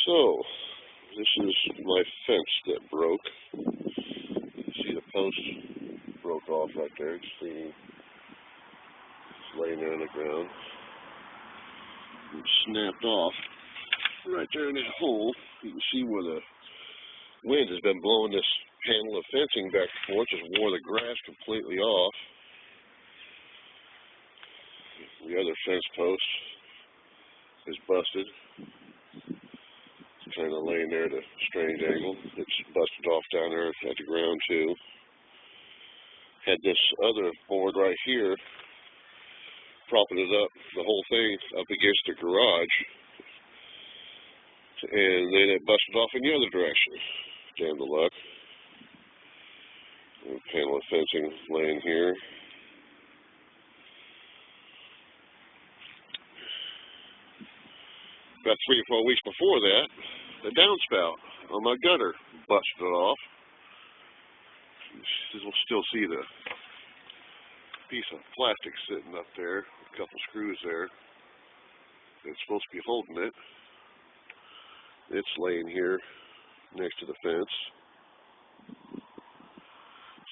So, this is my fence that broke. You can see the post broke off right there. It's laying there on the ground. It snapped off right there in that hole. You can see where the wind has been blowing this panel of fencing back and forth. Just wore the grass completely off. The other fence post is busted. It's kind of laying there at a strange angle. It's busted off down there at the ground too. Had this other board right here propping it up, the whole thing up against the garage, and then it busted off in the other direction. Damn the luck. A panel of fencing laying here. About 3 or 4 weeks before that, the downspout on my gutter busted off. You'll still see the piece of plastic sitting up there, a couple screws there. It's supposed to be holding it. It's laying here next to the fence.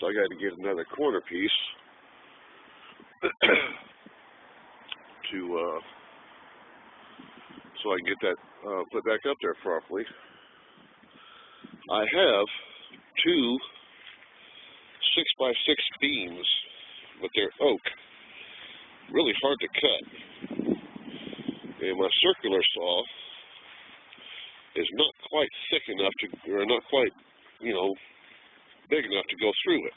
So I got to get another corner piece to so I can get that put back up there properly. I have 2 6x6 beams, but they're oak, really hard to cut. And my circular saw is not quite thick enough to, or not quite, big enough to go through it.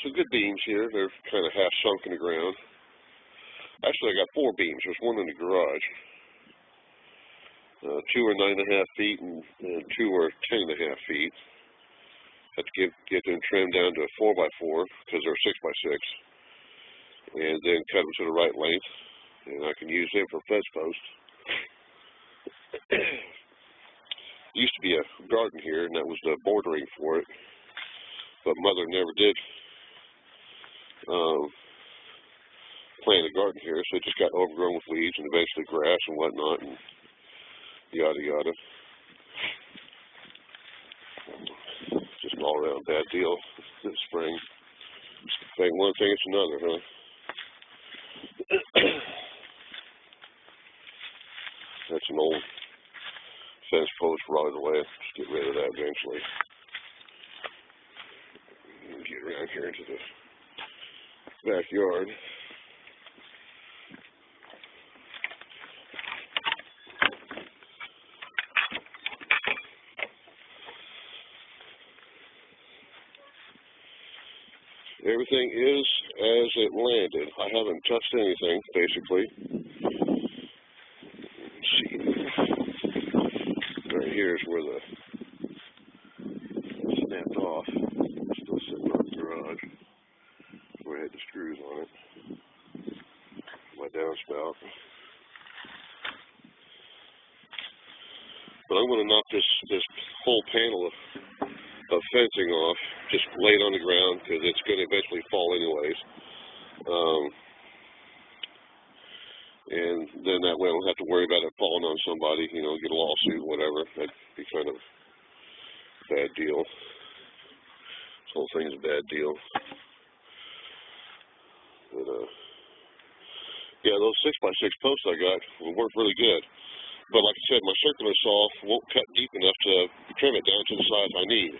So good beams here. They're kind of half sunk in the ground. Actually, I got 4 beams. There's one in the garage. 2 are 9.5 feet and 2 are 10.5 feet. Have to get them trimmed down to a 4x4 because they're 6x6, and then cut them to the right length, and I can use them for fence posts. Used to be a garden here, and that was the bordering for it, but Mother never did plant a garden here, so it just got overgrown with weeds and eventually grass and whatnot, and yada yada. Just an all-around bad deal this spring. One thing it's another, huh? That's an old fence post rotted away. Just get rid of that eventually. And get around here into the backyard. Everything is as it landed. I haven't touched anything, basically. Let's see. Right here is where the snapped off. It's still sitting on the garage where I had the screws on it. My downspout. But I'm going to knock this whole panel of fencing off, just lay it on the ground because it's going to eventually fall anyways. And then that way I don't have to worry about it falling on somebody, get a lawsuit, whatever. That'd be kind of a bad deal. This whole thing is a bad deal. But, yeah, those 6x6 posts I got will work really good. But like I said, my circular saw won't cut deep enough to trim it down to the size I need.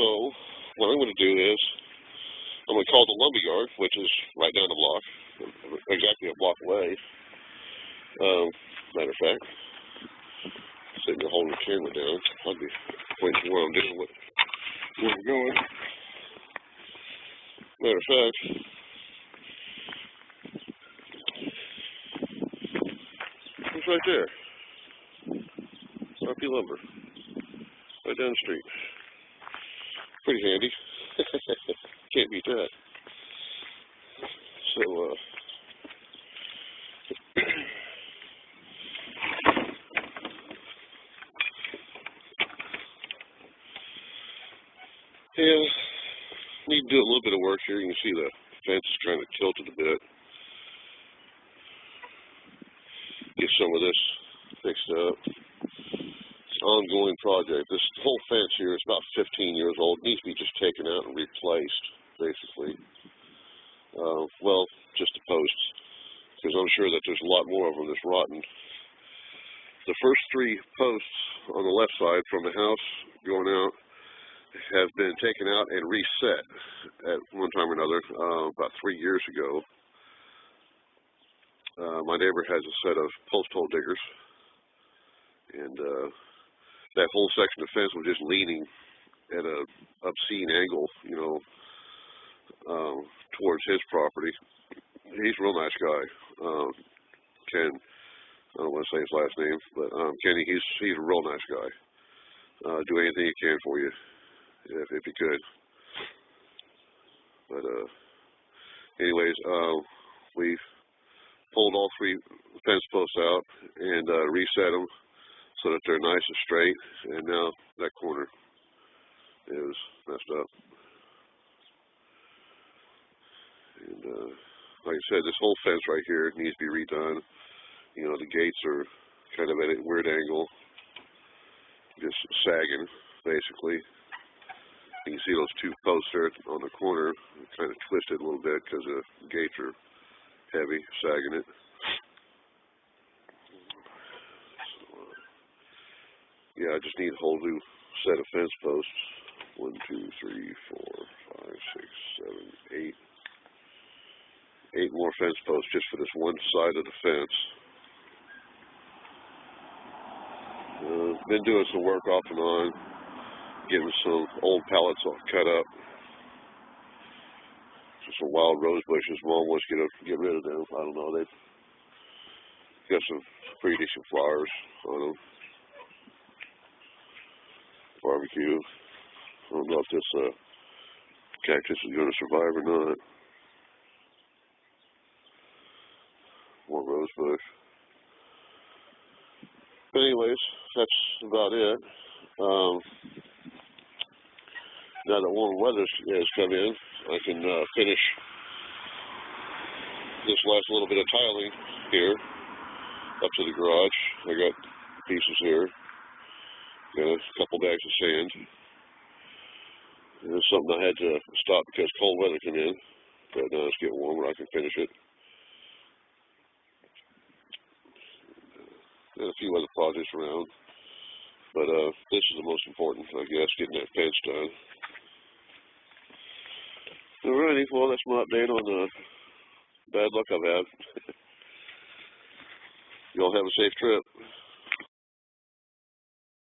So what I'm going to do is I'm going to call the lumberyard, which is right down the block, exactly a block away. Matter of fact, sitting there holding the camera down, I'll be pointing to where I'm doing where I'm going. Matter of fact, it's right there. RP Lumber, right down the street. Pretty handy. Can't beat that. So, yeah, need to do a little bit of work here. You can see the fence is kind of tilted a bit. Get some of this fixed up. It's an ongoing project. This whole fence here is about 15 years old. It needs to be just taken out and replaced, basically. Well, just the posts, because I'm sure that there's a lot more of them that's rotten. The first 3 posts on the left side from the house going out have been taken out and reset at one time or another, about 3 years ago. My neighbor has a set of post hole diggers, and that whole section of fence was just leaning at a obscene angle, you know, towards his property. He's a real nice guy. Ken, I don't want to say his last name, but Kenny, he's a real nice guy. Do anything he can for you, if he could. But anyways, we pulled all 3 fence posts out and reset them so that they're nice and straight. And now that corner is messed up. And like I said, this whole fence right here needs to be redone. You know, the gates are kind of at a weird angle, just sagging, basically. You can see those 2 posts there on the corner, kind of twisted a little bit because the gates are heavy, sagging it. So, yeah, I just need a whole new set of fence posts. 1, 2, 3, 4, 5, 6, 7, 8. 8 more fence posts just for this one side of the fence. Been doing some work off and on, getting some old pallets cut up. Just some wild rose bushes. Mom wants to get rid of them. I don't know. They've got some pretty decent flowers on them. Barbecue. I don't know if this cactus is going to survive or not. More rose bush. But anyways, that's about it. Now that warm weather has come in, I can finish this last little bit of tiling here up to the garage. I got pieces here, got a couple bags of sand. It's something I had to stop because cold weather came in, but now it's getting warmer. I can finish it. And a few other projects around, but this is the most important, I guess, getting that fence done. Alrighty, well, that's my update on the bad luck I've had. Y'all have a safe trip.